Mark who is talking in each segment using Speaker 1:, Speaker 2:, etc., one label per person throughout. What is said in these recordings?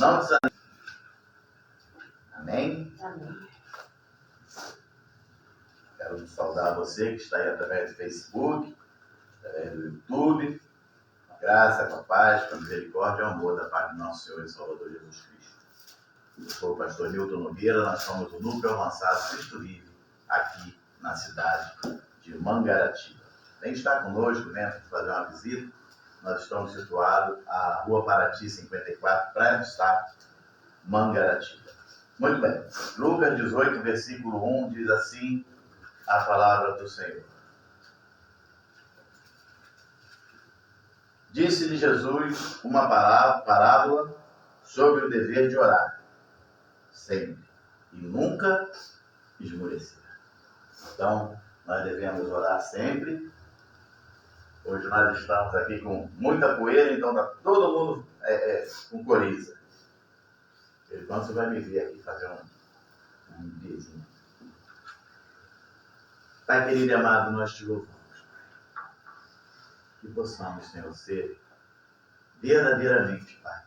Speaker 1: Não desanime. Amém?
Speaker 2: Amém.
Speaker 1: Quero saudar você que está aí através do Facebook, através do YouTube. Com a graça, com a paz, com a misericórdia e o amor da parte do nosso Senhor e Salvador Jesus Cristo. Eu sou o pastor Nilton Nogueira, nós somos o Núcleo Avançado Cristo Vive, aqui na cidade de Mangaratiba. Vem estar conosco, venha fazer uma visita. Nós estamos situados à Rua Paraty 54, Praia do Estado, Mangaratiba. Muito bem. Lucas 18, versículo 1, diz assim a palavra do Senhor. Disse-lhe Jesus uma parábola sobre o dever de orar, sempre, e nunca esmorecer. Então, nós devemos orar sempre. Hoje nós estamos aqui com muita poeira, então está todo mundo com coriza. Então você vai me ver aqui fazer um videozinho. Pai querido e amado, nós te louvamos. Que possamos, Senhor, ser verdadeiramente, Pai,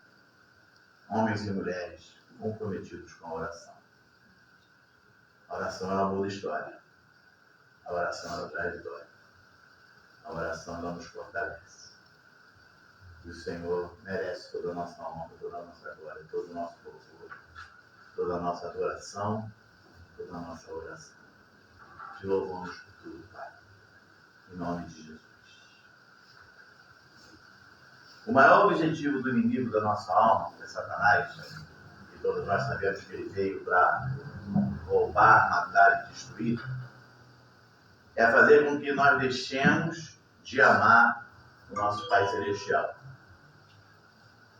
Speaker 1: homens e mulheres comprometidos com a oração. A oração ela muda a história. A oração ela traz vitória. A oração ela nos fortalece. E o Senhor merece toda a nossa honra, toda a nossa glória, todo o nosso louvor, toda a nossa adoração, toda a nossa oração. Te louvamos por tudo, Pai. Em nome de Jesus. O maior objetivo do inimigo da nossa alma, que é Satanás, e todos nós sabemos que ele veio para roubar, matar e destruir, é fazer com que nós deixemos de amar o nosso Pai Celestial.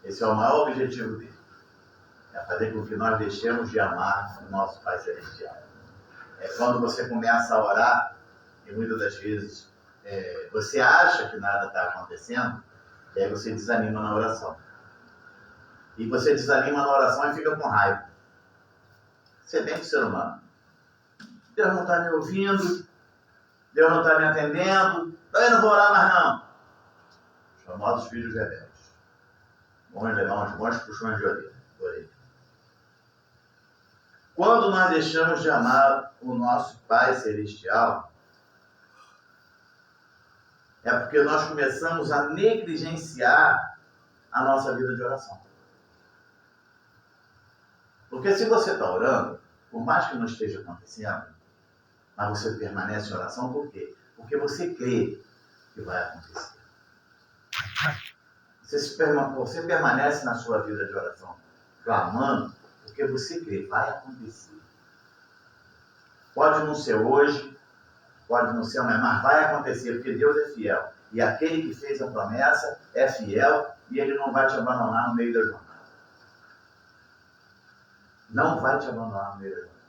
Speaker 1: Esse é o maior objetivo dele. É fazer com que nós deixemos de amar o nosso Pai Celestial. É quando você começa a orar, e muitas das vezes você acha que nada está acontecendo, e aí você desanima na oração. E você desanima na oração e fica com raiva. Você tem que ser humano. Deus não está me ouvindo, Deus não está me atendendo, então eu não vou orar mais não. Os famosos filhos rebeldes. Vamos levar uns bons puxões de orelha. Quando nós deixamos de amar o nosso Pai Celestial, é porque nós começamos a negligenciar a nossa vida de oração. Porque se você está orando, por mais que não esteja acontecendo, mas você permanece em oração, por quê? Porque você crê que vai acontecer. Você permanece na sua vida de oração, clamando, porque você crê, vai acontecer. Pode não ser hoje, pode não ser amanhã, mas vai acontecer, porque Deus é fiel. E aquele que fez a promessa é fiel e ele não vai te abandonar no meio da jornada. Não vai te abandonar no meio da jornada.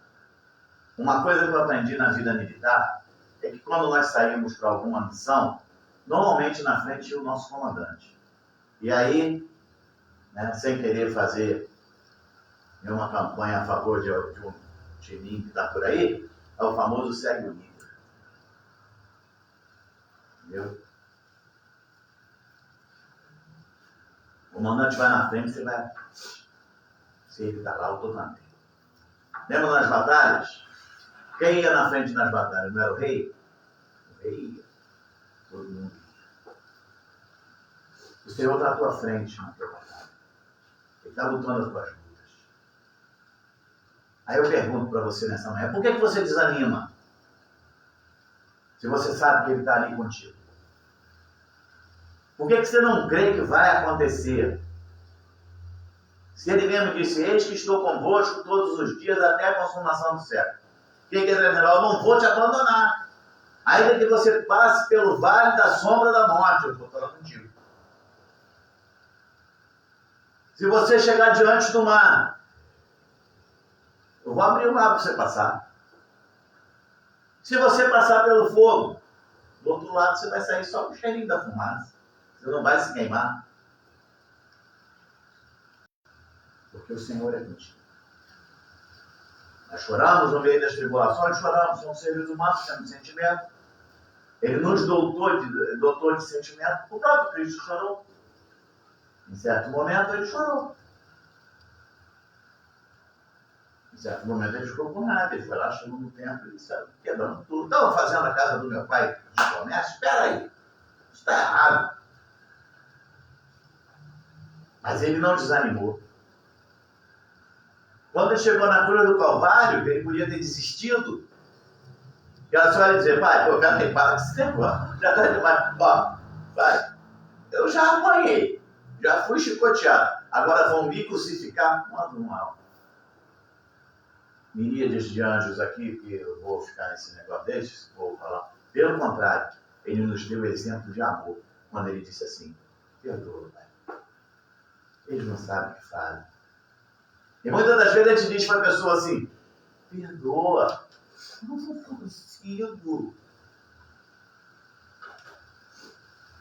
Speaker 1: Uma coisa que eu aprendi na vida militar é que quando nós saímos para alguma missão, normalmente na frente tinha o nosso comandante. E aí, sem querer fazer nenhuma campanha a favor de um timinho que está por aí, é o famoso segue o líder. Entendeu? O comandante vai na frente, você vai. Se ele está lá, eu estou na frente. Lembra nas batalhas? Quem ia na frente nas batalhas? Não era o rei? O rei ia. Todo mundo ia. O Senhor está à tua frente na tua batalha. Ele está lutando as tuas lutas. Aí eu pergunto para você nessa manhã, por que você desanima? Se você sabe que ele está ali contigo. Por que você não crê que vai acontecer? Se ele mesmo disse, eis que estou convosco todos os dias até a consumação do século. O que quer dizer? Eu não vou te abandonar. Ainda que você passe pelo vale da sombra da morte, eu vou estar contigo. Se você chegar diante do mar, eu vou abrir o mar para você passar. Se você passar pelo fogo, do outro lado você vai sair só com o cheirinho da fumaça. Você não vai se queimar. Porque o Senhor é contigo. Nós choramos no meio das tribulações, choramos, somos seres humanos, temos sentimento. Ele nos dotou de sentimento. O próprio Cristo chorou. Em certo momento ele chorou. Em certo momento ele ficou com nada, ele foi lá, chegou no templo e disse, quebrando tudo. Estava fazendo a casa do meu pai de comércio? Espera aí, isso está errado. Mas ele não desanimou. Quando ele chegou na cruz do Calvário, ele podia ter desistido. E a senhora ia dizer, pai, pô, já tem para esse negócio, já está demais, ó, vai. Eu já apanhei, já fui chicoteado, agora vão me crucificar, manda um mal. Miríades de anjos aqui, que eu vou ficar nesse negócio desses, vou falar. Pelo contrário, ele nos deu exemplo de amor, quando ele disse assim, perdoa, pai. Eles não sabem o que fazem. E muitas das vezes a gente diz para a pessoa assim, perdoa, não consigo.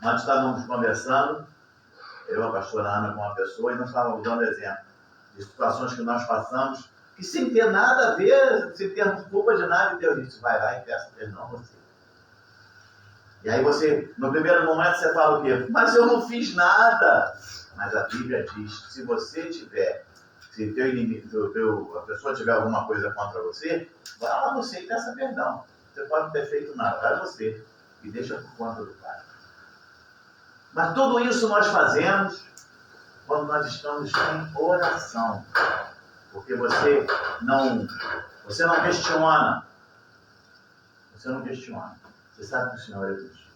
Speaker 1: Nós estávamos conversando, eu, a pastora Ana, com uma pessoa, e nós estávamos dando exemplo de situações que nós passamos, que sem ter nada a ver, sem ter culpa de nada, e Deus disse, vai lá e peça perdão a você. E aí você, no primeiro momento, você fala o quê? Mas eu não fiz nada. Mas a Bíblia diz, se você tiver, se teu inimigo, a pessoa tiver alguma coisa contra você, vai lá você e peça perdão. Você pode não ter feito nada, vai você e deixa por conta do Pai. Mas tudo isso nós fazemos quando nós estamos em oração. Porque você não questiona. Você não questiona. Você sabe que o Senhor é Deus.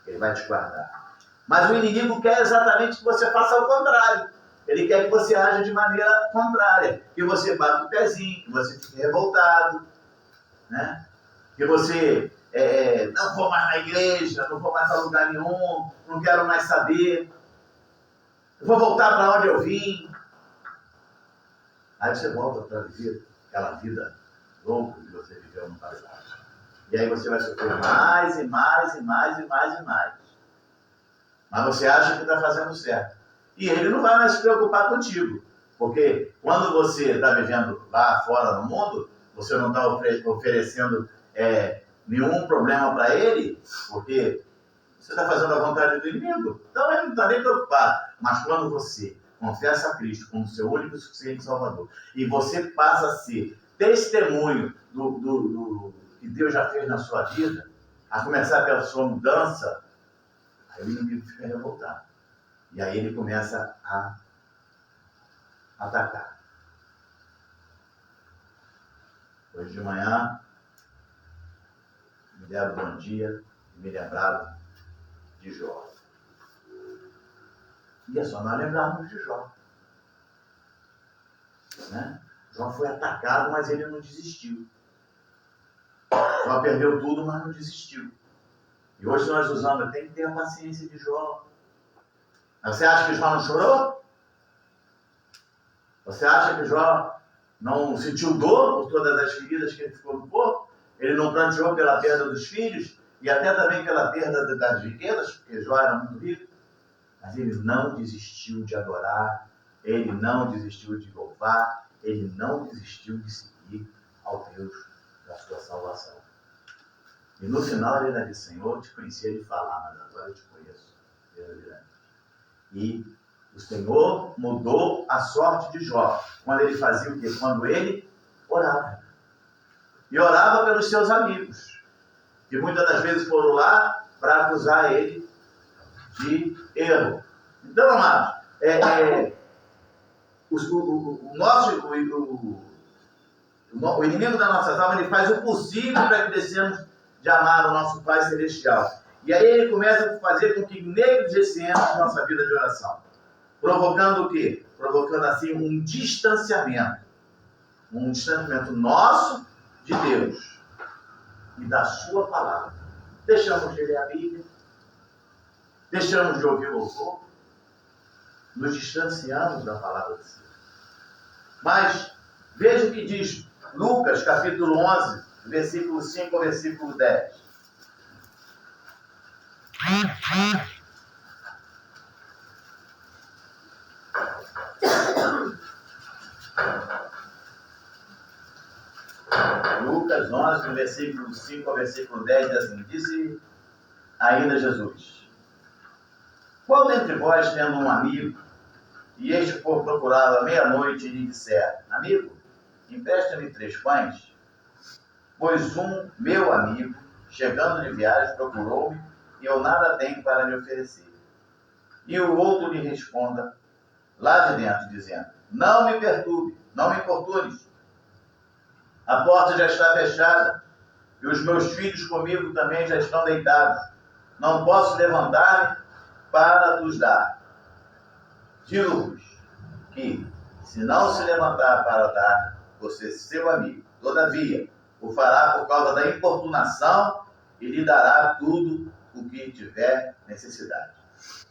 Speaker 1: Ele vai te guardar. Mas o inimigo quer exatamente que você faça o contrário. Ele quer que você haja de maneira contrária. Que você bata o pezinho, que você fique revoltado. Né? Que você não vou mais na igreja, não vou mais a lugar nenhum, não quero mais saber. Eu vou voltar para onde eu vim. Aí você volta para viver aquela vida louca que você viveu no passado. E aí você vai sofrer mais e mais e mais e mais e mais. Mas você acha que está fazendo certo. E ele não vai mais se preocupar contigo. Porque quando você está vivendo lá fora no mundo, você não está oferecendo nenhum problema para ele, porque você está fazendo a vontade do inimigo. Então ele não está nem preocupado. Mas quando você confessa a Cristo como seu único e suficiente Salvador, e você passa a ser testemunho do que Deus já fez na sua vida, a começar pela sua mudança, aí o inimigo fica revoltado. E aí ele começa a atacar. Hoje de manhã, me deram bom dia e me lembraram de Jó. E é só nós lembrarmos de Jó. Né? Jó foi atacado, mas ele não desistiu. Jó perdeu tudo, mas não desistiu. E hoje nós usamos, tem que ter a paciência de Jó. Você acha que Jó não chorou? Você acha que Jó não sentiu dor por todas as feridas que ele ficou no corpo? Ele não pranteou pela perda dos filhos e até também pela perda das riquezas, porque Jó era muito rico. Mas ele não desistiu de adorar, ele não desistiu de louvar, ele não desistiu de seguir ao Deus da sua salvação. E no final ele ainda disse, Senhor, eu te conhecia de falar, mas agora eu te conheço verdadeiramente. E o Senhor mudou a sorte de Jó. Quando ele fazia o quê? Quando ele orava. E orava pelos seus amigos, que muitas das vezes foram lá para acusar ele de erro. Então, amados, o inimigo da nossa alma, ele faz o possível para que deixemos de amar o nosso Pai Celestial. E aí ele começa a fazer com que negligenciemos nossa vida de oração. Provocando o quê? Provocando assim um distanciamento. Um distanciamento nosso de Deus e da sua palavra. Deixamos de ler a Bíblia, deixamos de ouvir o louvor, nos distanciamos da palavra de Deus. Mas veja o que diz Lucas, capítulo 11, versículo 5 ao versículo 10. Lucas 11, versículo 5 ao versículo 10, diz assim, disse ainda Jesus, qual dentre vós, tendo um amigo, e este for procurá-lo à meia-noite, e lhe disser, amigo, empresta-me 3 pães, pois um meu amigo, chegando de viagem, procurou-me e eu nada tenho para lhe oferecer. E o outro lhe responda lá de dentro, dizendo: não me perturbe, não me importunes. A porta já está fechada e os meus filhos comigo também já estão deitados. Não posso levantar-me para vos dar. Digo-vos que, se não se levantar para dar, você, seu amigo, todavia, o fará por causa da importunação e lhe dará tudo o que tiver necessidade.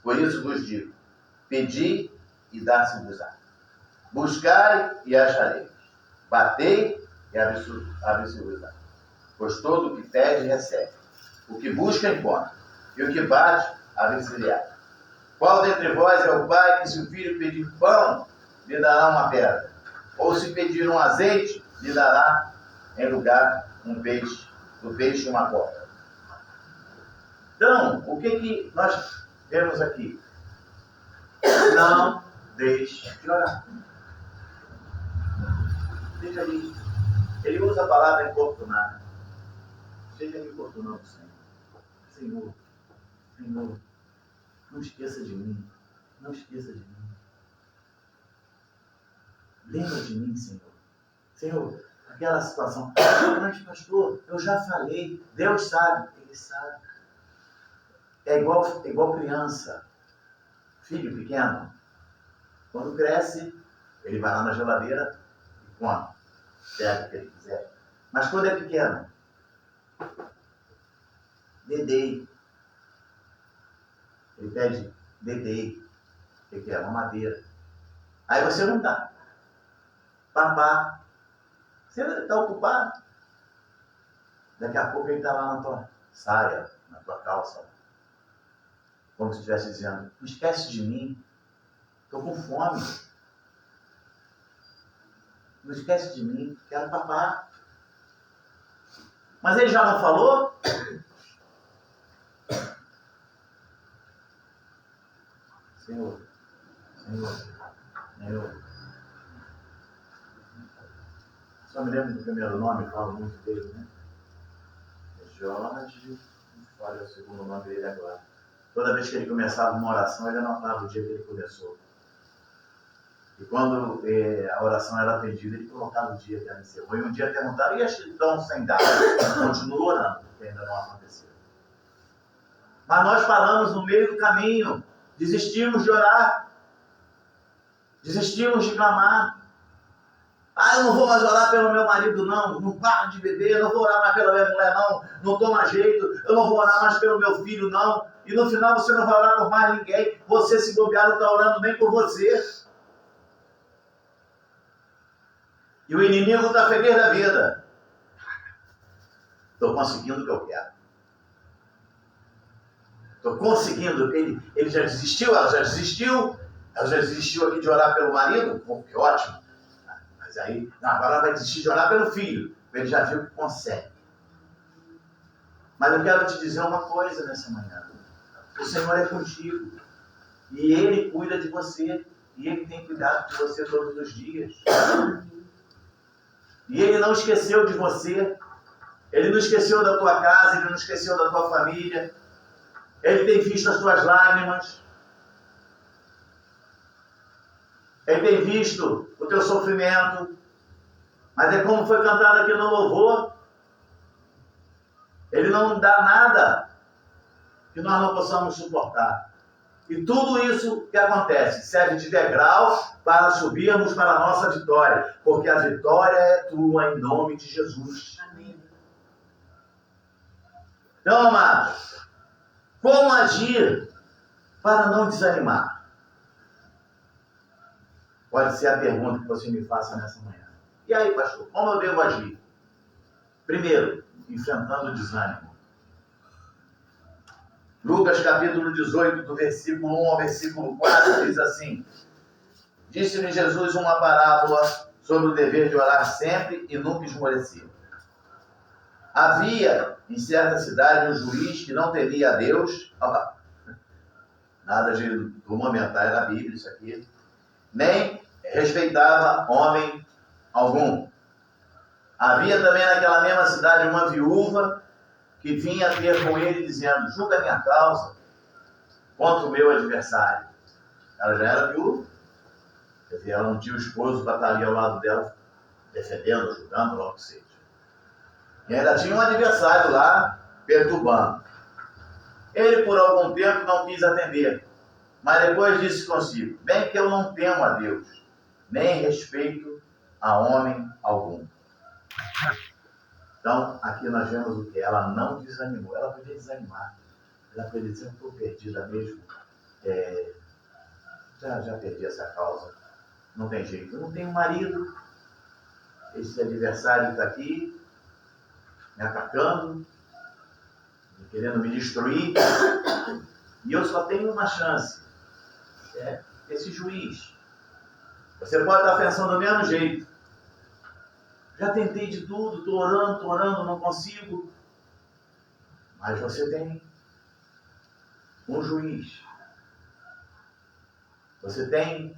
Speaker 1: Por isso vos digo: pedi e dar-se-vos-á. Buscai e achareis. Batei e abre-se-vos-á. Pois todo o que pede, recebe. O que busca, encontra. E o que bate, abre-se-lhe-á. Qual dentre vós é o pai que, se o filho pedir pão, lhe dará uma pedra? Ou se pedir um azeite, lhe dará em lugar do peixe uma cobra? Então, o que nós vemos aqui? Não deixe de orar. Veja ali. Ele usa a palavra importunar. Seja importunando o Senhor. Senhor, Senhor, não esqueça de mim. Não esqueça de mim. Lembra de mim, Senhor. Senhor, aquela situação. Mas, pastor, eu já falei. Deus sabe. Ele sabe. É igual criança. Filho pequeno. Quando cresce, ele vai lá na geladeira e come. Pega o que ele quiser. Mas quando é pequeno, dedei. Ele pede dedei. Ele quer mamadeira. Aí você não dá. Papá. Você está ocupado. Daqui a pouco ele está lá na tua saia, na tua calça. Como se estivesse dizendo: não esquece de mim. Estou com fome. Não esquece de mim. Quero papá. Mas ele já não falou? Senhor, Senhor, Senhor. Só me lembro do primeiro nome, falo muito dele, né? Jorge, olha o segundo nome dele agora. Toda vez que ele começava uma oração, ele anotava o dia que ele começou. E quando a oração era atendida, ele colocava o dia que ela encerrou. E um dia perguntaram: e a estão sem data? Continua orando, porque ainda não aconteceu. Mas nós paramos no meio do caminho. Desistimos de orar. Desistimos de clamar. Eu não vou mais orar pelo meu marido, não. Não paro de beber. Eu não vou orar mais pela minha mulher, não. Não toma jeito. Eu não vou orar mais pelo meu filho, não. E no final você não vai orar por mais ninguém. Você, se bobear, não está orando nem por você. E o inimigo está feliz da vida. Estou conseguindo o que eu quero. Estou conseguindo. Ele já desistiu, ela já desistiu. Ela já desistiu aqui de orar pelo marido. Que ótimo. Mas aí, agora ela vai desistir de orar pelo filho. Ele já viu que consegue. Mas eu quero te dizer uma coisa nessa manhã. O Senhor é contigo. E Ele cuida de você. E Ele tem cuidado de você todos os dias. E Ele não esqueceu de você. Ele não esqueceu da tua casa. Ele não esqueceu da tua família. Ele tem visto as tuas lágrimas. Ele tem visto o teu sofrimento. Mas é como foi cantado aqui no louvor. Ele não dá nada que nós não possamos suportar. E tudo isso que acontece serve de degrau para subirmos para a nossa vitória. Porque a vitória é tua em nome de Jesus. Amém. Então, amados, como agir para não desanimar? Pode ser a pergunta que você me faça nessa manhã. E aí, pastor, como eu devo agir? Primeiro, enfrentando o desânimo. Lucas capítulo 18, do versículo 1 ao versículo 4, diz assim: disse-lhe Jesus uma parábola sobre o dever de orar sempre e nunca esmorecer. Havia em certa cidade um juiz que não temia a Deus, nada de momentâneo na Bíblia isso aqui, nem respeitava homem algum. Havia também naquela mesma cidade uma viúva que vinha ter com ele dizendo: julga a minha causa contra o meu adversário. Ela já era viúva, quer dizer, ela não tinha o esposo para estar ali ao lado dela, defendendo, ajudando, logo que seja. E ainda tinha um adversário lá, perturbando. Ele, por algum tempo, não quis atender, mas depois disse consigo: bem que eu não temo a Deus, nem respeito a homem algum. Então, aqui nós vemos o que? Ela não desanimou. Ela podia desanimar. Ela podia dizer: estou perdida mesmo. Já perdi essa causa. Não tem jeito. Eu não tenho marido. Esse adversário está aqui, me atacando, querendo me destruir. E eu só tenho uma chance. Esse juiz. Você pode estar pensando do mesmo jeito. Já tentei de tudo, estou orando, não consigo. Mas você tem um juiz. Você tem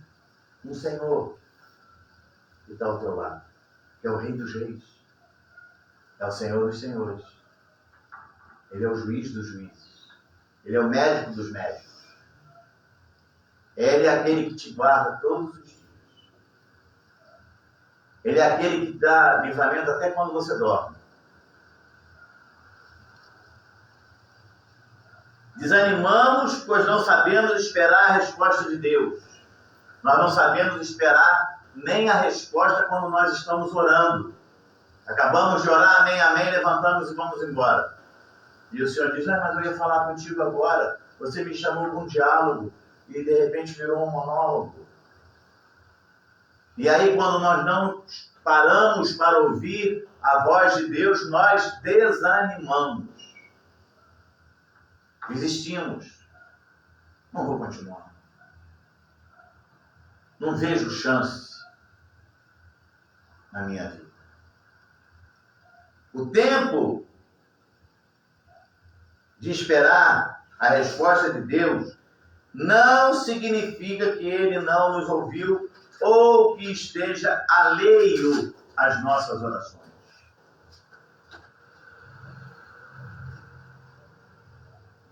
Speaker 1: um Senhor que está ao teu lado, que é o Rei dos Reis. É o Senhor dos Senhores. Ele é o juiz dos juízes. Ele é o médico dos médicos. Ele é aquele que te guarda todos os dias. Ele é aquele que dá livramento até quando você dorme. Desanimamos, pois não sabemos esperar a resposta de Deus. Nós não sabemos esperar nem a resposta quando nós estamos orando. Acabamos de orar, amém, amém, levantamos e vamos embora. E o Senhor diz: mas eu ia falar contigo agora. Você me chamou para um diálogo e de repente virou um monólogo. E aí, quando nós não paramos para ouvir a voz de Deus, nós desanimamos. Desistimos. Não vou continuar. Não vejo chance na minha vida. O tempo de esperar a resposta de Deus não significa que Ele não nos ouviu ou que esteja alheio às nossas orações.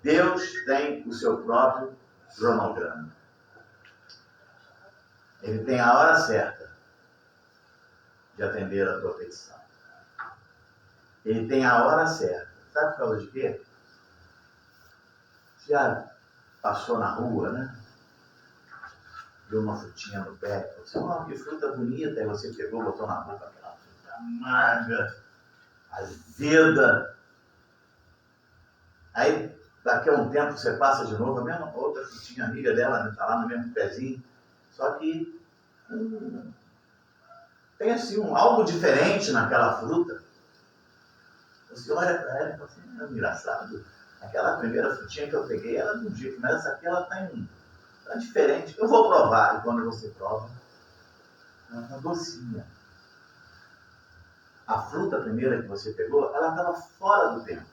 Speaker 1: Deus tem o seu próprio cronograma. Ele tem a hora certa de atender a tua petição. Ele tem a hora certa. Sabe por causa de quê? Você já passou na rua, né? Viu uma frutinha no pé. Você falou: que fruta bonita. Aí você pegou, botou na boca aquela fruta amarga, azeda. Aí, daqui a um tempo, você passa de novo, a mesma outra frutinha amiga dela, está lá no mesmo pezinho. Só que tem assim algo diferente naquela fruta. Você olha para ela e fala assim: é engraçado. Aquela primeira frutinha que eu peguei, ela de um jeito, mas essa aqui ela está diferente. Eu vou provar. E quando você prova, ela está docinha. A fruta primeira que você pegou, ela estava fora do tempo.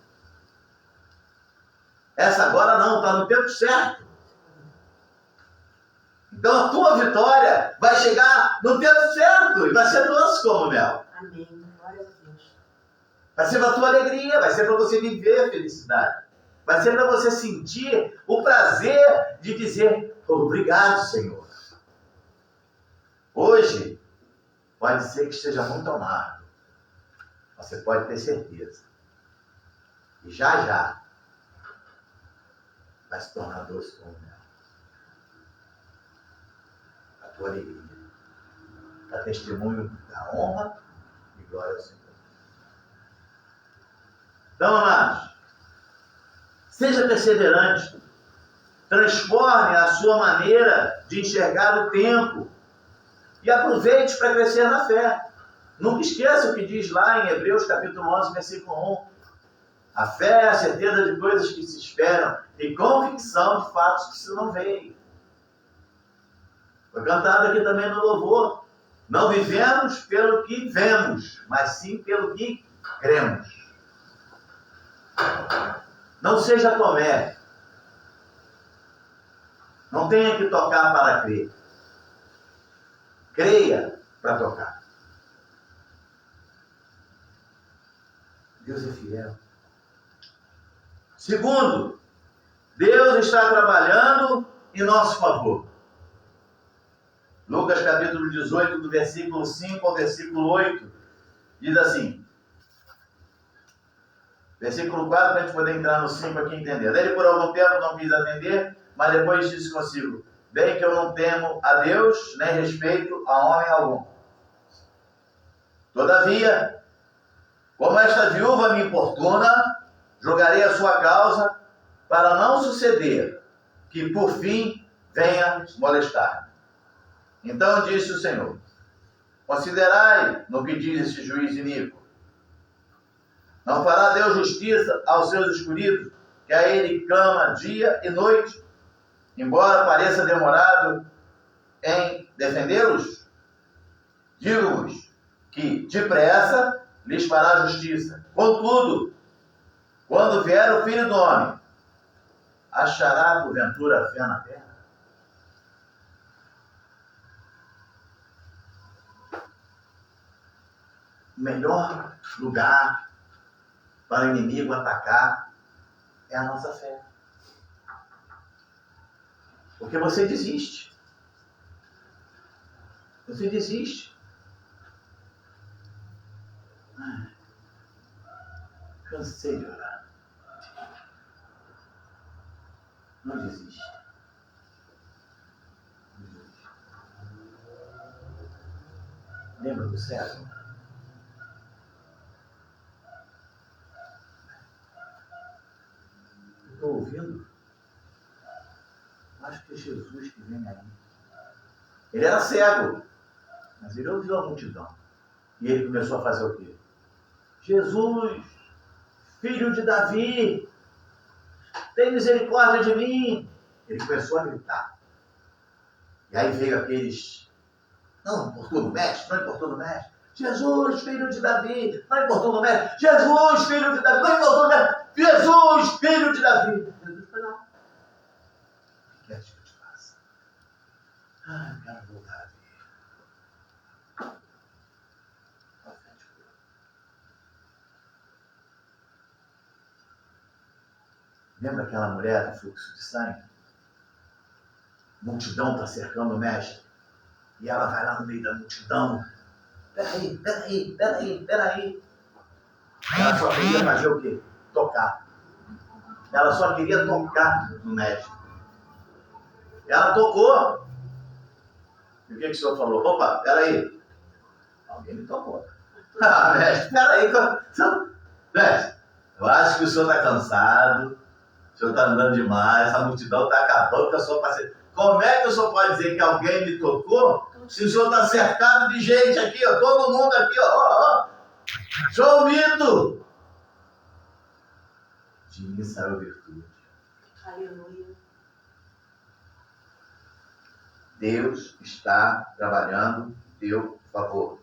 Speaker 1: Essa agora não, está no tempo certo. Então a tua vitória vai chegar no tempo certo e vai ser doce como mel.
Speaker 2: Amém. Glória a Deus.
Speaker 1: Vai ser para a tua alegria, vai ser para você viver a felicidade. Vai ser para você sentir o prazer de dizer: obrigado, Senhor. Hoje, pode ser que esteja muito amargo. Você pode ter certeza. E já vai se tornar doce como mel. A tua alegria. A testemunho da honra e glória ao Senhor. Então, amados, seja perseverante. Transforme a sua maneira de enxergar o tempo. E aproveite para crescer na fé. Nunca esqueça o que diz lá em Hebreus capítulo 11, versículo 1. A fé é a certeza de coisas que se esperam e convicção de fatos que se não veem. Foi cantado aqui também no louvor. Não vivemos pelo que vemos, mas sim pelo que cremos. Não seja Tomé. Não tenha que tocar para crer. Creia para tocar. Deus é fiel. Segundo, Deus está trabalhando em nosso favor. Lucas capítulo 18, do versículo 5 ao versículo 8, diz assim, versículo 4, para a gente poder entrar no 5 aqui e entender. Ele por algum tempo não quis atender, mas depois disse consigo, bem que eu não temo a Deus, nem respeito a homem algum. Todavia, como esta viúva me importuna, julgarei a sua causa, para não suceder que por fim venha molestar. Então disse o Senhor, considerai no que diz esse juiz iníquo. Não fará Deus justiça aos seus escolhidos, que a ele clama dia e noite, embora pareça demorado em defendê-los? Digo-vos que depressa lhes fará justiça. Contudo, quando vier o Filho do Homem, achará porventura fé na terra? O melhor lugar para o inimigo atacar é a nossa fé. Porque você desiste. Você desiste. Cansei de orar. Não desiste. Não desiste. Lembra do cego? Estou ouvindo? Acho que é Jesus que vem aí. Ele era cego, mas ele ouviu a multidão. E ele começou a fazer o quê? Jesus, filho de Davi, tem misericórdia de mim. Ele começou a gritar. E aí veio aqueles, não importou no mestre, não importou no mestre. Jesus, filho de Davi, não importou no mestre. Jesus, filho de Davi, não importou no mestre. Jesus, filho de Davi. Jesus foi lá. O que queres que eu te faça? Eu quero voltar a ver. Lembra aquela mulher do fluxo de sangue? A multidão está cercando o mestre. E ela vai lá no meio da multidão. Peraí. Ela só queria fazer o quê? Tocar. Ela só queria tocar no mestre. Ela tocou. E o que o senhor falou? Opa, peraí. Alguém me tocou. Mestre, peraí. Mestre, eu acho que o senhor está cansado. O senhor está andando demais. A multidão está acabando com a sua paciência. Como é que o senhor pode dizer que alguém me tocou se o senhor está cercado de gente aqui, ó, todo mundo aqui, ó. Sou mito. De mim saiu virtude.
Speaker 2: Aleluia.
Speaker 1: Deus está trabalhando em teu favor.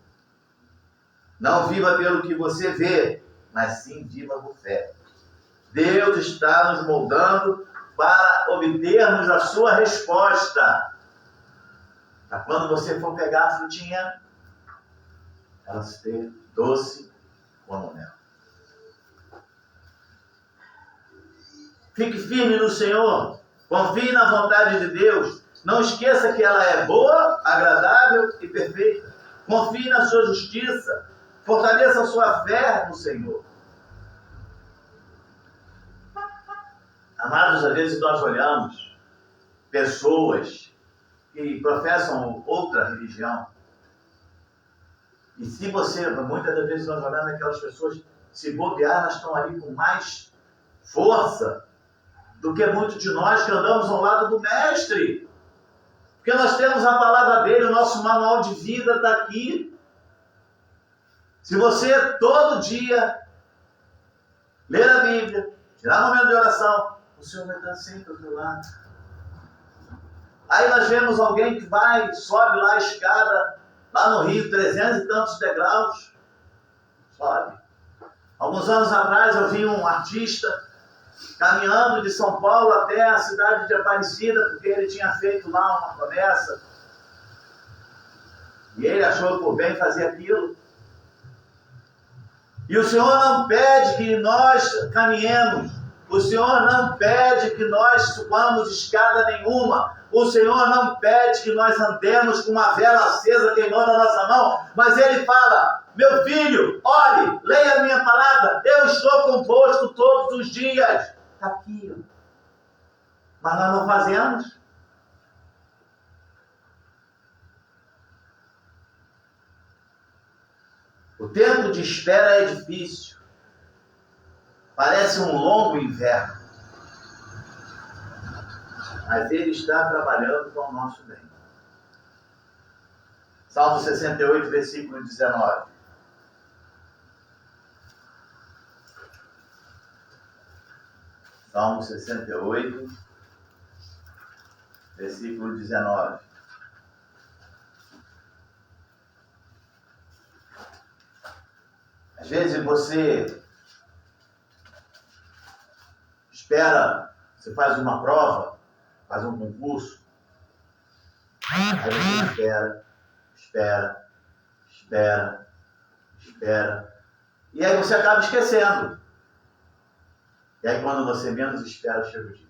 Speaker 1: Não viva pelo que você vê, mas sim viva por fé. Deus está nos moldando para obtermos a sua resposta. Para quando você for pegar a frutinha, ela ser doce como mel. Fique firme no Senhor. Confie na vontade de Deus. Não esqueça que ela é boa, agradável e perfeita. Confie na sua justiça. Fortaleça a sua fé no Senhor. Amados, às vezes nós olhamos pessoas que professam outra religião. E se você, muitas das vezes nós olhamos aquelas pessoas, se bobear, elas estão ali com mais força do que muitos de nós que andamos ao lado do Mestre. Porque nós temos a palavra dele, o nosso manual de vida está aqui. Se você todo dia ler a Bíblia, tirar um momento de oração, o Senhor vai estar sempre ao teu lado. Aí nós vemos alguém que vai, sobe lá a escada, lá no Rio, 300 e tantos degraus, sobe. Alguns anos atrás eu vi um artista caminhando de São Paulo até a cidade de Aparecida, porque ele tinha feito lá uma promessa. E ele achou por bem fazer aquilo. E o Senhor não pede que nós caminhemos. O Senhor não pede que nós subamos escada nenhuma. O Senhor não pede que nós andemos com uma vela acesa queimando a nossa mão. Mas Ele fala: meu filho, ore, leia a minha palavra. Eu estou convosco todos os dias. Está aqui. Mas nós não fazemos. O tempo de espera é difícil. Parece um longo inverno. Mas Ele está trabalhando com o nosso bem. Salmo 68, versículo 19. Salmo 68, versículo 19. Às vezes você espera, você faz uma prova, faz um concurso, aí você espera, e aí você acaba esquecendo. E aí quando você menos espera, chega o dia.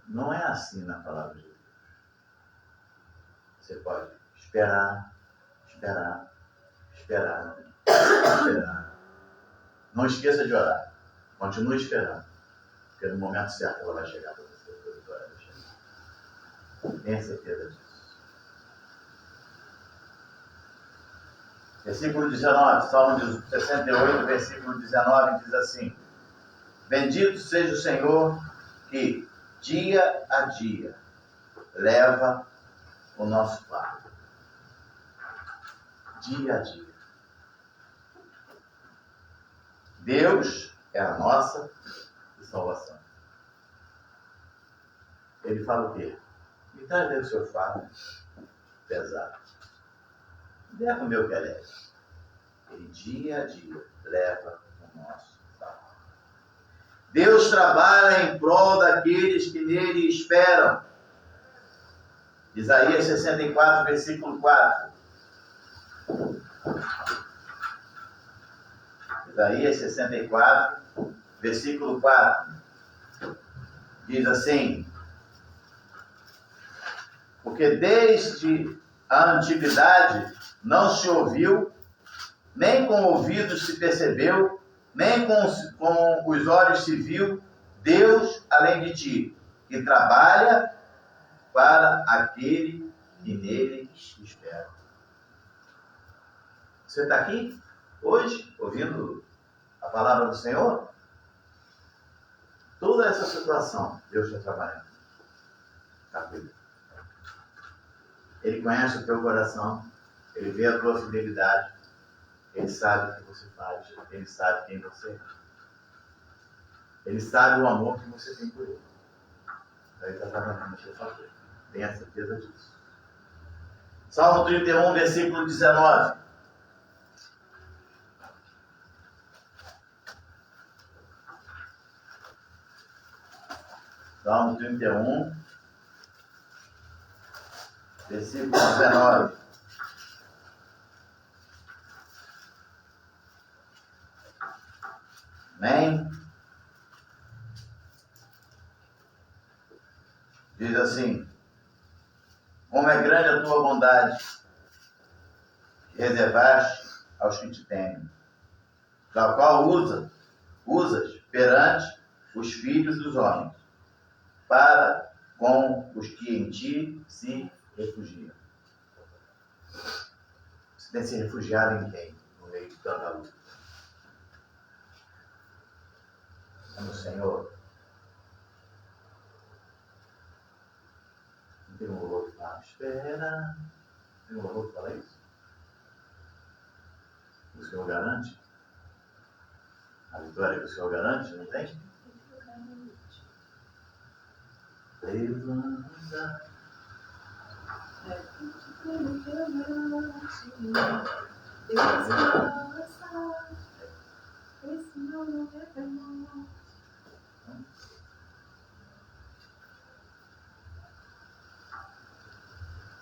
Speaker 1: Não é assim na palavra de Deus. Você pode esperar. Não esqueça de orar. Continue esperando. Porque no momento certo ela vai chegar para você. Tenha certeza disso. Versículo 19, Salmo 68, versículo 19, diz assim: bendito seja o Senhor que, dia a dia, leva o nosso fardo. Dia a dia. Deus é a nossa salvação. Ele fala o quê? Me traz o seu fardo pesado. Leva o meu querer. Ele dia a dia leva o nosso fardo. Deus trabalha em prol daqueles que nele esperam. Isaías 64, versículo 4. Isaías 64, versículo 4. Diz assim: porque desde a antiguidade não se ouviu, nem com ouvidos se percebeu, nem com os olhos se viu, Deus além de ti, que trabalha para aquele que nele espera. Você está aqui hoje, ouvindo a palavra do Senhor? Toda essa situação, Deus está trabalhando. Está cuidando. Ele conhece o teu coração, Ele vê a tua fidelidade, Ele sabe o que você faz, Ele sabe quem você é. Ele sabe o amor que você tem por Ele. Então Ele está trabalhando no seu favor. Tenha certeza disso. Salmo 31, versículo 19. Salmo 31, versículo 19. Amém? Diz assim: como é grande a tua bondade, que reservaste aos que te temem, da qual usas perante os filhos dos homens, para com os que em ti se refugiam. Você tem se refugiado em quem? No meio de tanta luta. É no Senhor. Não tem um louvor que fala, espera. Tem um louvor que fala isso? O Senhor garante? A vitória que o Senhor garante, não tem? Levanta.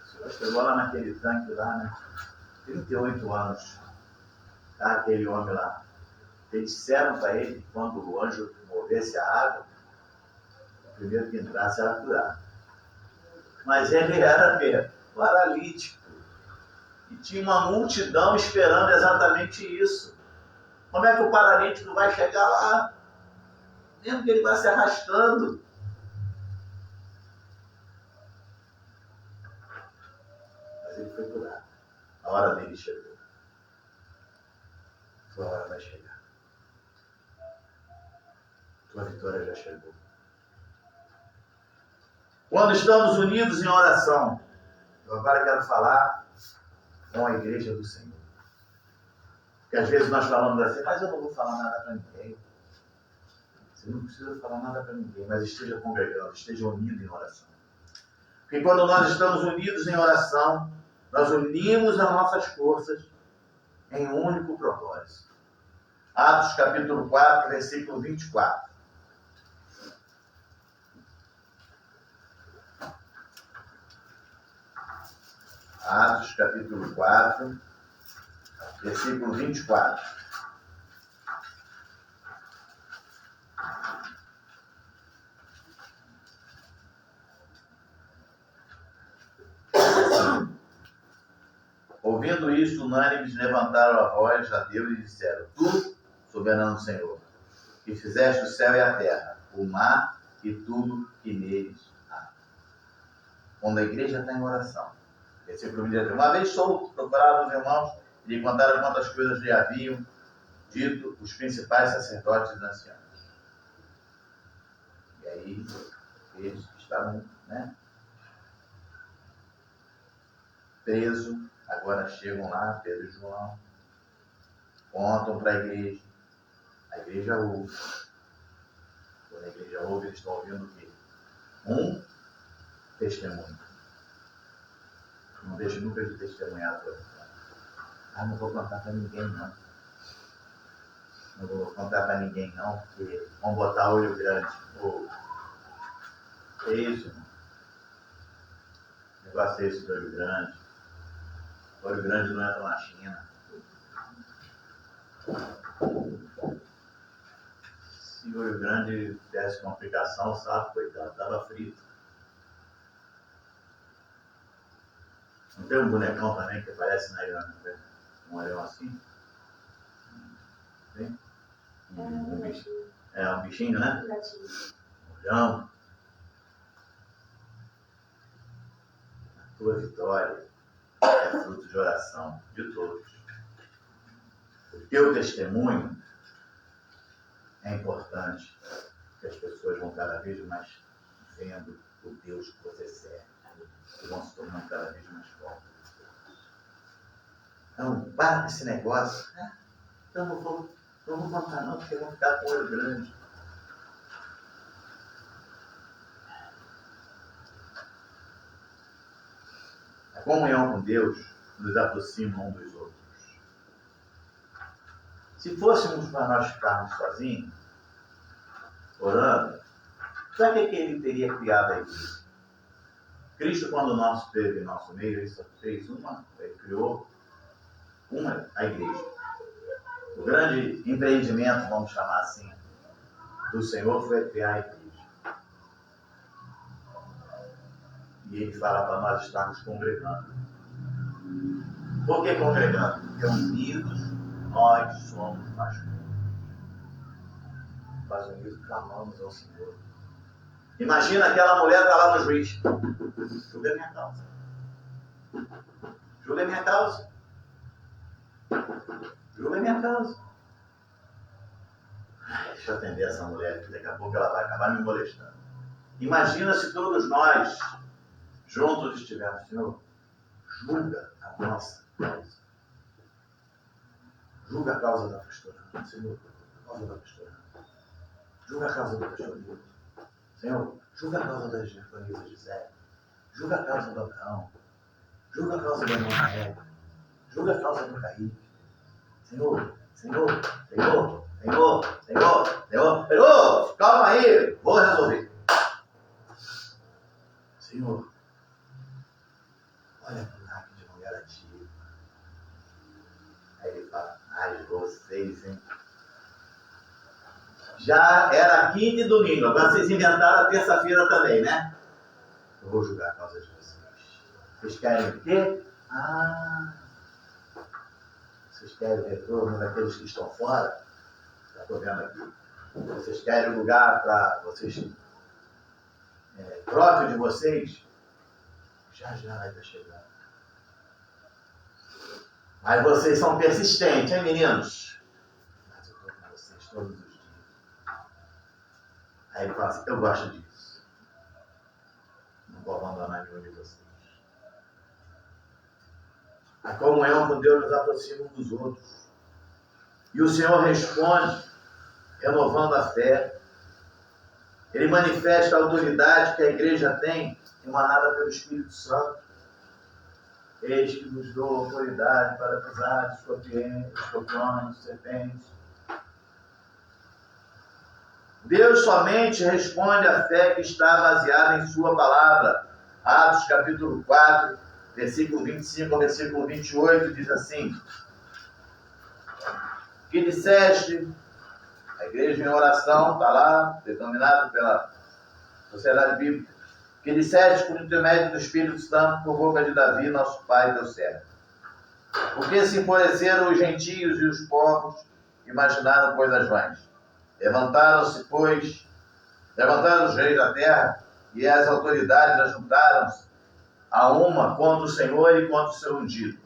Speaker 1: O Senhor chegou lá naquele tanque lá, né? 38 anos. Tá? Aquele homem lá. Eles disseram para ele que quando o anjo movesse a água, o primeiro que entrasse era curar. Mas ele era mesmo paralítico. E tinha uma multidão esperando exatamente isso. Como é que o paralítico vai chegar lá? Mesmo que ele vai se arrastando. Mas ele foi curado. A hora dele chegou. Tua hora vai chegar. Tua vitória já chegou. Quando estamos unidos em oração, eu agora quero falar com a igreja do Senhor. Porque às vezes nós falamos assim, mas eu não vou falar nada para ninguém. Você não precisa falar nada para ninguém, mas esteja congregando, esteja unido em oração. Porque quando nós estamos unidos em oração, nós unimos as nossas forças em um único propósito. Atos capítulo 4, versículo 24. Atos capítulo 4, versículo 24. Ouvindo isto, unânimes levantaram a voz a Deus e disseram: Tu, soberano Senhor, que fizeste o céu e a terra, o mar e tudo que neles há. Quando a igreja está em oração, versículo 23. Uma vez solto, procuraram os irmãos e lhe contaram quantas coisas lhe haviam dito os principais sacerdotes e anciãos. E aí, eles que estavam, presos, agora chegam lá, Pedro e João, contam para a igreja ouve. Quando a igreja ouve, eles estão ouvindo o quê? Um testemunho. Não deixe nunca de testemunhar a tua. Não vou contar para ninguém, não. Não vou contar para ninguém, não, porque vão botar olho grande. É isso, irmão. O negócio é esse do olho grande. O olho grande não entra na China. Se o olho grande desse complicação, o sapo, coitado, estava frito. Não tem um bonecão também que aparece na Irã, né? Um olhão assim? Tem? Um bichinho. É, um bichinho, né? Um olhão. A tua vitória é fruto de oração de todos. O teu testemunho é importante, que as pessoas vão cada vez mais vendo o Deus que você serve, e vão se tornando cada vez mais fortes. Então, para com esse negócio. Então, não vou contar não, porque vão ficar com o olho grande. A comunhão com Deus nos aproxima um dos outros. Se fôssemos para nós ficarmos sozinhos, orando, para que ele teria criado a igreja? Cristo, quando esteve em nosso meio, ele só fez ele criou a igreja. O grande empreendimento, vamos chamar assim, do Senhor foi criar a igreja. E ele fala para nós estarmos congregando. Por que congregando? Porque unidos nós somos mais fortes. Nós unidos clamamos ao Senhor. Imagina aquela mulher que está lá no juiz. Julga a minha causa. Julga a minha causa. Julga a minha causa. Deixa eu atender essa mulher, que daqui a pouco ela vai acabar me molestando. Imagina se todos nós juntos estivermos, Senhor, julga a nossa causa. Julga a causa da pastora, Senhor, a causa da pastora. Julga a causa do pastor Nilton. Senhor, julga a causa da Jefanisa Gisele. Julga a causa do Abraão. Julga a causa da irmã Eva. Julga a causa do Kaique. Senhor, Senhor, Senhor, Senhor, Senhor, Senhor, Senhor, calma aí, vou resolver. Senhor, olha para o lago de Mangaratiba. vocês, hein? Já era quinta e domingo. Agora vocês inventaram a terça-feira também, né? Eu vou julgar a causa de vocês. Vocês querem o quê? Vocês querem o retorno daqueles que estão fora? Já estou vendo aqui. Vocês querem lugar para vocês próprio de vocês? Já vai estar chegando. Mas vocês são persistentes, hein, meninos? Mas eu estou com vocês todos os dias. Aí ele fala assim, eu gosto disso. Não vou abandonar nenhum de vocês. A comunhão com Deus nos aproxima uns dos outros. E o Senhor responde, renovando a fé. Ele manifesta a autoridade que a igreja tem, emanada pelo Espírito Santo. Eis que nos dou autoridade para pisar de escorpiões, serpentes. Deus somente responde à fé que está baseada em sua palavra. Atos capítulo 4, versículo 25 ao versículo 28, diz assim: que disseste, a igreja em oração, está lá, determinado pela Sociedade Bíblica, que disseste por intermédio do Espírito Santo por boca de Davi, nosso pai, teu servo. Porque se enfureceram os gentios e os povos, imaginaram coisas vãs. Levantaram-se, pois, os reis da terra, e as autoridades ajuntaram-se a uma contra o Senhor e contra o seu ungido.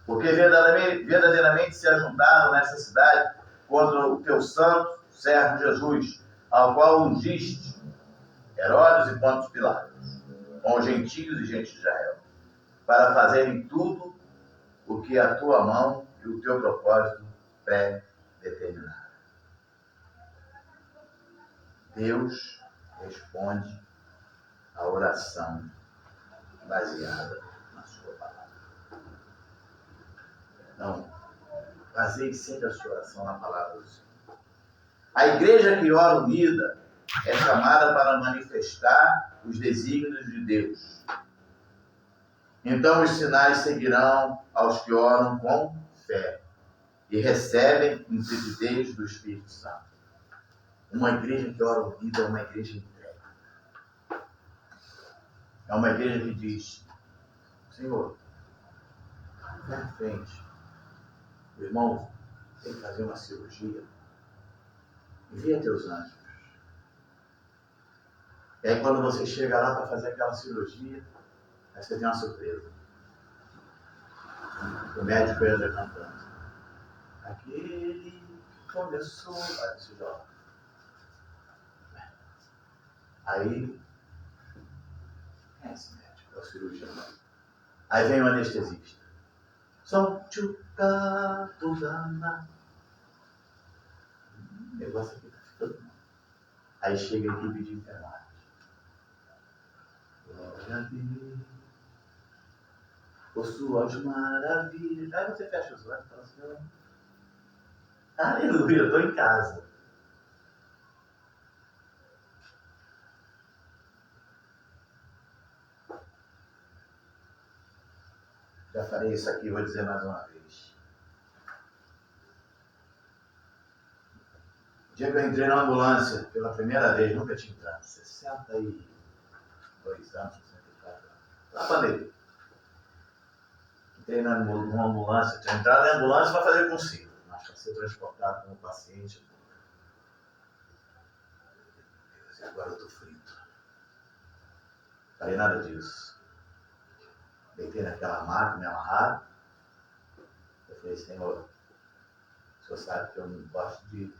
Speaker 1: Porque verdadeiramente se ajuntaram nessa cidade contra o teu santo servo Jesus, ao qual ungiste Herodes e Pôncio Pilatos, com os gentios e gente de Israel, para fazerem tudo o que a tua mão e o teu propósito pré-determinaram. Deus responde a oração baseada na sua palavra. Então, baseie sempre a sua oração na palavra do Senhor. A igreja que ora unida é chamada para manifestar os desígnios de Deus. Então os sinais seguirão aos que oram com fé e recebem intrepidez do Espírito Santo. Uma igreja que ora unida é uma igreja entregue. É uma igreja que diz: Senhor, vai à frente. O irmão tem que fazer uma cirurgia. Envia teus anjos. E aí quando você chega lá para fazer aquela cirurgia, aí você tem uma surpresa. O médico entra cantando. Aquele que começou. Aí você joga. Aí, quem é esse médico? É o cirurgião. Aí vem o anestesista. Sonchuca tudana. O negócio aqui está ficando mal. Aí chega a equipe de enfermagem. Glória a Deus. Por suas maravilhas. Aí você fecha os olhos e fala assim: aleluia, eu estou em casa. Já falei isso aqui, vou dizer mais uma vez. O dia que eu entrei na ambulância pela primeira vez, nunca tinha entrado, 62 anos, 64 anos, na pandemia. Entrei numa ambulância, tinha entrado na ambulância para fazer consigo, mas para ser transportado como paciente. Agora eu estou frito. Não falei nada disso. Deitei naquela maca, me amarraram. Eu falei: Senhor, o Senhor sabe que eu não gosto de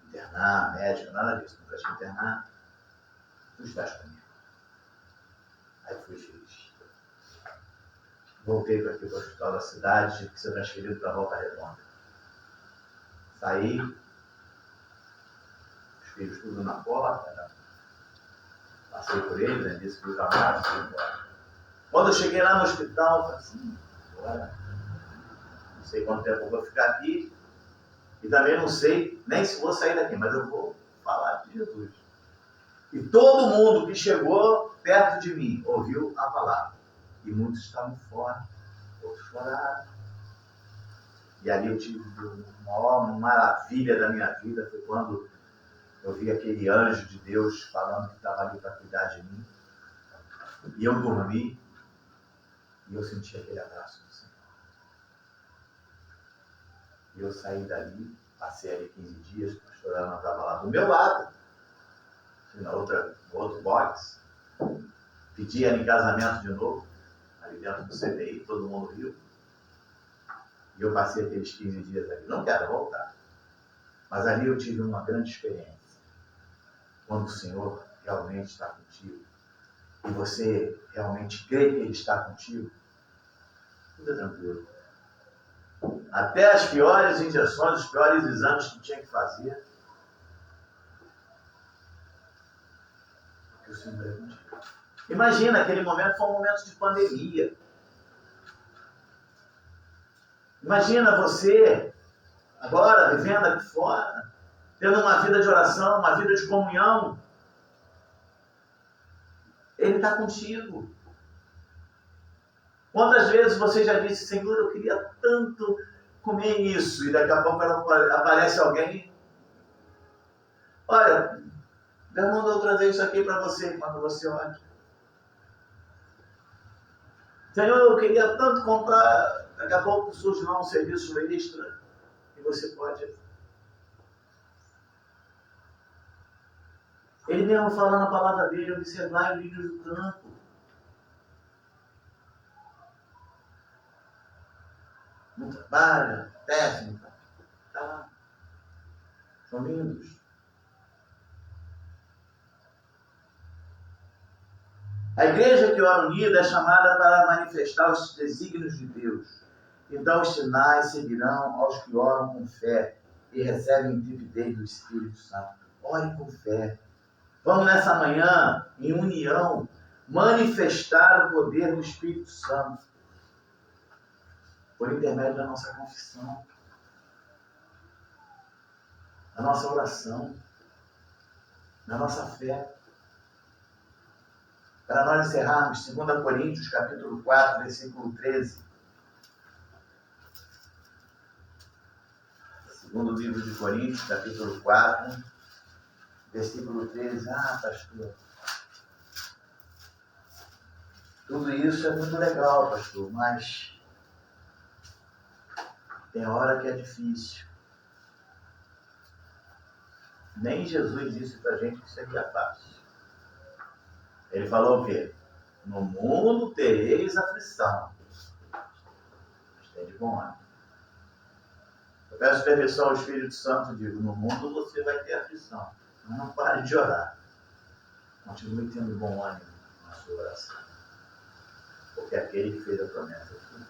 Speaker 1: internar, médico, nada disso. Não gosto de internar. Tu estás comigo. Aí fui feliz. Voltei para aqui para o hospital da cidade, tive que ser transferido para a Volta Redonda. Saí, os filhos tudo na porta, né? Passei por eles, né? Disse que os amados, fui embora. Quando eu cheguei lá no hospital, eu falei assim: agora, não sei quanto tempo eu vou ficar aqui, e também não sei nem se vou sair daqui, mas eu vou falar de Jesus. E todo mundo que chegou perto de mim ouviu a palavra. E muitos estavam fora, outros choraram. E ali eu tive a maior maravilha da minha vida, foi quando eu vi aquele anjo de Deus falando que estava ali para cuidar de mim. E eu dormi e eu senti aquele abraço do Senhor. E eu saí dali, passei ali 15 dias, a pastora Ana estava lá do meu lado, no outro box, pedi ela em casamento de novo, ali dentro do CTI, todo mundo riu. E eu passei aqueles 15 dias ali. Não quero voltar. Mas ali eu tive uma grande experiência. Quando o Senhor realmente está contigo, e você realmente crê que Ele está contigo, tudo é tranquilo. Até as piores injeções, os piores exames que tinha que fazer, porque o Senhor é contigo. Imagina, aquele momento foi um momento de pandemia. Imagina você, agora, vivendo aqui fora, tendo uma vida de oração, uma vida de comunhão. Ele está contigo. Quantas vezes você já disse, Senhor, eu queria tanto comer isso, e daqui a pouco aparece alguém, olha, Deus mandou trazer isso aqui para você, quando você olha. Senhor, eu queria tanto comprar, daqui a pouco surge lá um serviço extra, e você pode. Ele mesmo falando a palavra dele, observar o lírio do campo. Não trabalha, técnica, está lá. São lindos. A igreja que ora unida é chamada para manifestar os desígnios de Deus. Então os sinais seguirão aos que oram com fé e recebem intrepidez do Espírito Santo. Ore com fé. Vamos nessa manhã, em união, manifestar o poder do Espírito Santo por intermédio da nossa confissão, da nossa oração, da nossa fé. Para nós encerrarmos, 2 Coríntios, capítulo 4, versículo 13. Segundo livro de Coríntios, capítulo 4, versículo 13. Ah, pastor, tudo isso é muito legal, pastor, mas tem hora que é difícil. Nem Jesus disse para a gente que seria fácil. Ele falou o quê? No mundo tereis aflição. Mas tem de bom ânimo. Eu peço permissão ao Espírito Santo e digo, no mundo você vai ter aflição. Mas não pare de orar. Continue tendo bom ânimo na sua oração. Porque é aquele que fez a promessa aqui.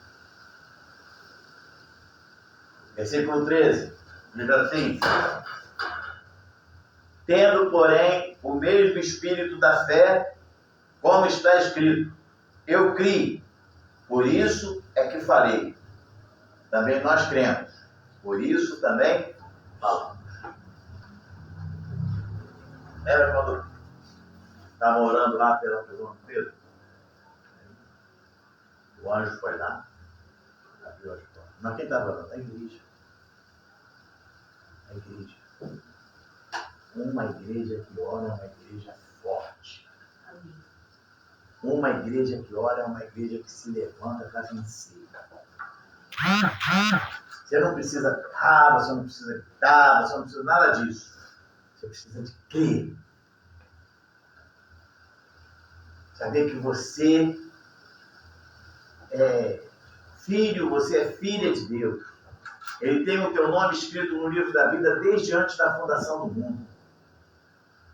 Speaker 1: Versículo 13. Diz assim: tendo, porém, o mesmo espírito da fé, como está escrito, eu criei, por isso é que falei. Também nós cremos, por isso também falamos. Lembra quando estava orando lá pela prisão de Pedro? O anjo foi lá, abriu as portas. Mas quem estava orando? A igreja. A igreja. Uma igreja que ora é uma igreja forte. Uma igreja que ora é uma igreja que se levanta para vencer. Você não precisa errar, você não precisa gritar, você não precisa nada disso. Você precisa de crer. Saber que você é filho, você é filha de Deus. Ele tem o teu nome escrito no livro da vida desde antes da fundação do mundo.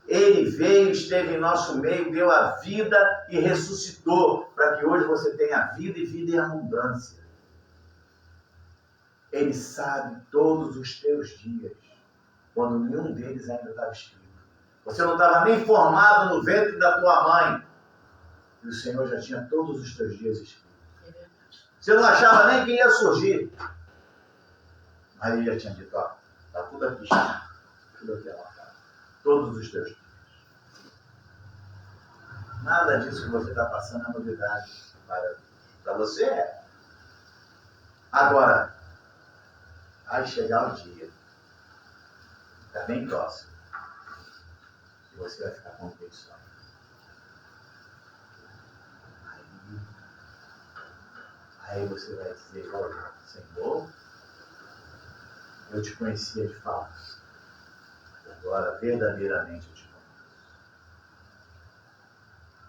Speaker 1: Ele veio, esteve em nosso meio, deu a vida e ressuscitou, para que hoje você tenha vida e vida em abundância. Ele sabe todos os teus dias, quando nenhum deles ainda estava escrito. Você não estava nem formado no ventre da tua mãe, e o Senhor já tinha todos os teus dias escritos. Você não achava nem que ia surgir, mas Ele já tinha dito, ó, está tudo aqui escrito, tudo aqui anotado. Todos os teus dias. Nada disso que você está passando é novidade para você. Agora, vai chegar o dia, está bem próximo, e você vai ficar com convicção. Aí você vai dizer, olha, Senhor, eu te conhecia de fato, agora verdadeiramente eu te conheço.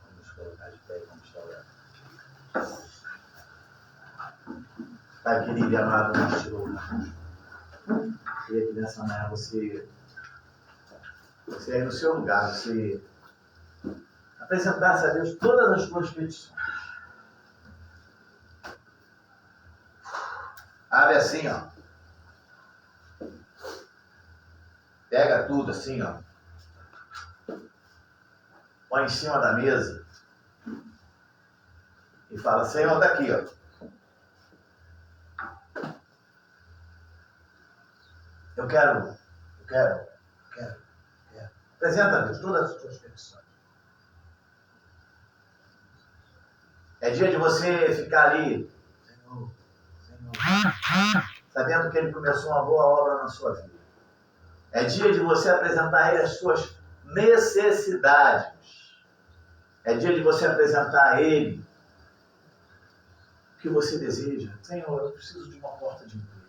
Speaker 1: Vamos colocar de pé e vamos estar orando. Pai querido e amado, nós te louvamos. Queria que nessa manhã você aí no seu lugar, você apresentasse a Deus todas as suas petições. Abre assim, ó. Pega tudo assim, ó. Põe em cima da mesa. E fala, Senhor, tá aqui, ó. Eu quero. Apresenta a Deus todas as suas petições. É dia de você ficar ali, Senhor, sabendo que Ele começou uma boa obra na sua vida. É dia de você apresentar a Ele as suas necessidades. É dia de você apresentar a Ele o que você deseja. Senhor, eu preciso de uma porta de emprego.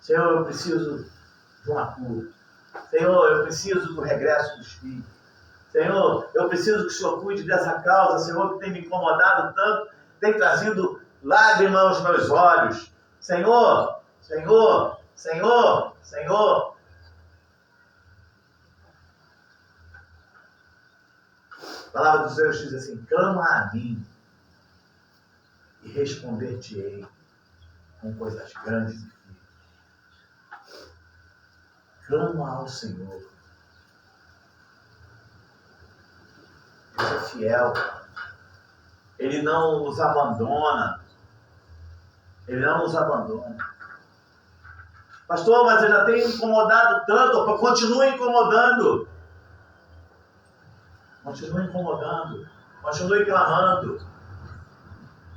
Speaker 1: Senhor, eu preciso de uma cura. Senhor, eu preciso do regresso dos filhos. Senhor, eu preciso que o Senhor cuide dessa causa, Senhor, que tem me incomodado tanto, tem trazido lágrimas aos meus olhos. Senhor, Senhor, Senhor, Senhor. A palavra do Senhor diz assim, clama a mim e responder-te-ei com coisas grandes e firmes. Clama ao Senhor. Deus é fiel. Ele não nos abandona. Ele não nos abandona. Pastor, mas eu já tenho incomodado tanto. Continue incomodando. Continue incomodando. Continue clamando.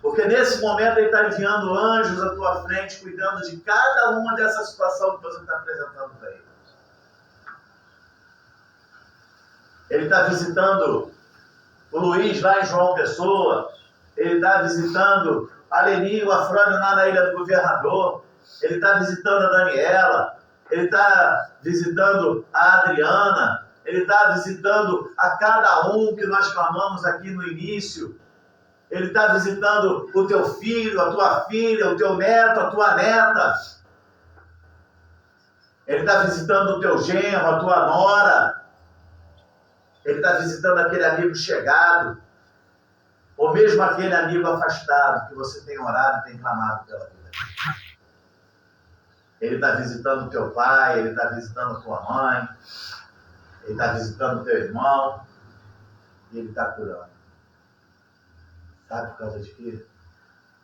Speaker 1: Porque nesse momento Ele está enviando anjos à tua frente, cuidando de cada uma dessas situações que você está apresentando para Ele. Ele está visitando o Luiz lá em João Pessoa. Ele está visitando a Leni, o Afrânio lá na Ilha do Governador. Ele está visitando a Daniela. Ele está visitando a Adriana. Ele está visitando a cada um que nós clamamos aqui no início. Ele está visitando o teu filho, a tua filha, o teu neto, a tua neta. Ele está visitando o teu genro, a tua nora. Ele está visitando aquele amigo chegado, ou mesmo aquele amigo afastado que você tem orado e tem clamado pela vida. Ele está visitando o teu pai, ele está visitando a tua mãe, ele está visitando o teu irmão, e ele está curando. Sabe por causa de quê?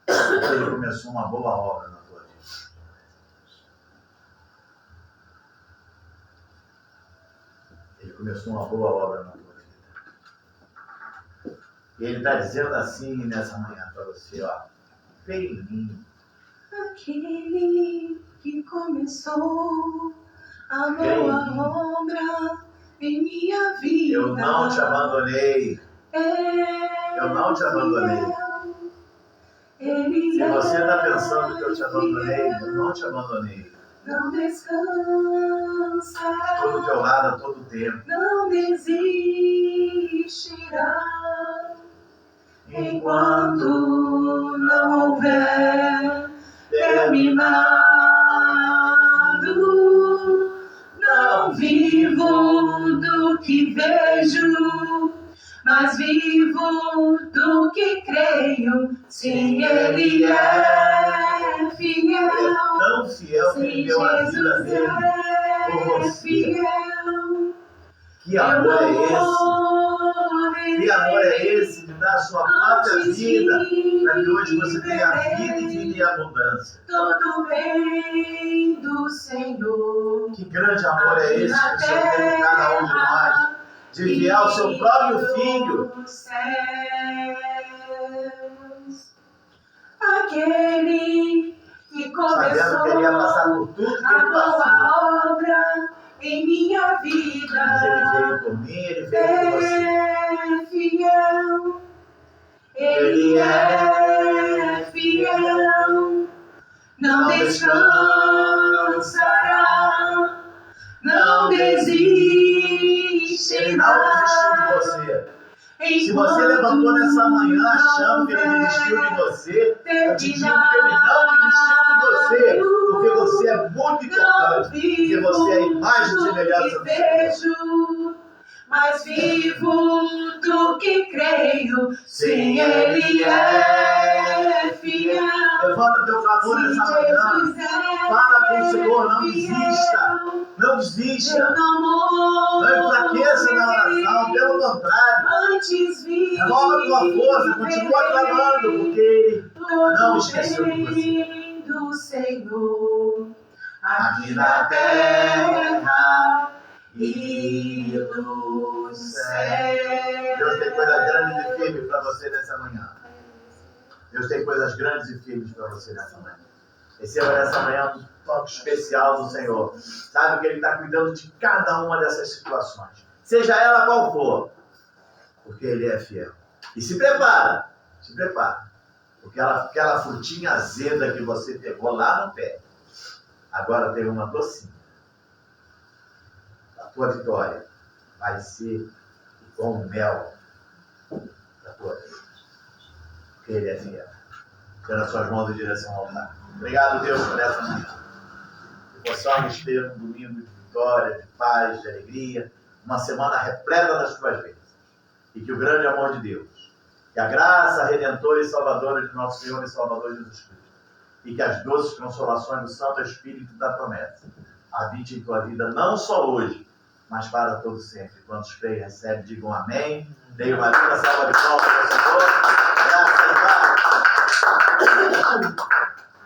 Speaker 1: Porque ele começou uma boa obra na tua vida. Ele começou uma boa obra na tua vida. E Ele está dizendo assim nessa manhã para você, ó. Vem em mim.
Speaker 2: Aquele que começou a boa obra em minha vida.
Speaker 1: Eu não te abandonei. Eu não te abandonei. Se você está pensando que eu te abandonei, eu não te abandonei.
Speaker 2: Não descansa.
Speaker 1: Estou do teu lado a todo tempo.
Speaker 2: Não desistirá. Enquanto não houver terminado, não vivo do que vejo, mas vivo do que creio. Sim, Ele é fiel.
Speaker 1: Ele é tão fiel que Ele deu a vida dele por você.
Speaker 2: Fiel.
Speaker 1: Que amor é esse? Que amor é esse de dar a sua própria vida para que hoje você tenha vida e vida em abundância?
Speaker 2: Todo bem do Senhor.
Speaker 1: Que grande amor é esse que o Senhor tem em cada um de nós, de enviar o seu próprio Filho.
Speaker 2: Aquele que começou
Speaker 1: Sabendo que Ele ia passar por por tudo que
Speaker 2: a
Speaker 1: ele passou.
Speaker 2: boa obra em minha vida.
Speaker 1: Mas ele veio por mim, ele veio por você.
Speaker 2: É fiel, ele é fiel, não descansará, não desiste.
Speaker 1: Ele não desistiu de você. Se você levantou nessa manhã achando que ele desistiu de você, eu te digo que ele não desistiu de você, porque você é muito importante, porque você é a imagem e semelhança do Senhor.
Speaker 2: Mas vivo do que creio, sim, ele é fiel.
Speaker 1: Levanta teu clamor nessa manhã. Fala com o Senhor, não desista. Não desista. Não enfraqueça na oração, pelo contrário. Renova tua força, continua clamando, porque Ele não esqueceu de você.
Speaker 2: Do Senhor, aqui na terra e no céu.
Speaker 1: Deus tem coisas grandes e firmes para você nessa manhã. Deus tem coisas grandes e firmes para você nessa manhã. Receba nessa manhã um toque especial do Senhor. Sabe que Ele está cuidando de cada uma dessas situações. Seja ela qual for. Porque Ele é fiel. E se prepara. Porque aquela frutinha azeda que você pegou lá no pé, agora tem uma docinha. A tua vitória vai ser igual um mel da tua vida. Porque Ele é fiel. Tendo as suas mãos em direção ao altar. Obrigado, Deus, por essa manhã. Que possamos ter um domingo de vitória, de paz, de alegria. Uma semana repleta das tuas bênçãos. E que o grande amor de Deus, que a graça redentora e salvadora de nosso Senhor e Salvador Jesus Cristo, e que as doces consolações do Santo Espírito da promessa habite em tua vida, não só hoje, mas para todo sempre. Quantos creem e recebem, digam amém. Dei uma linda salva de palmas ao Senhor. Graças a Deus.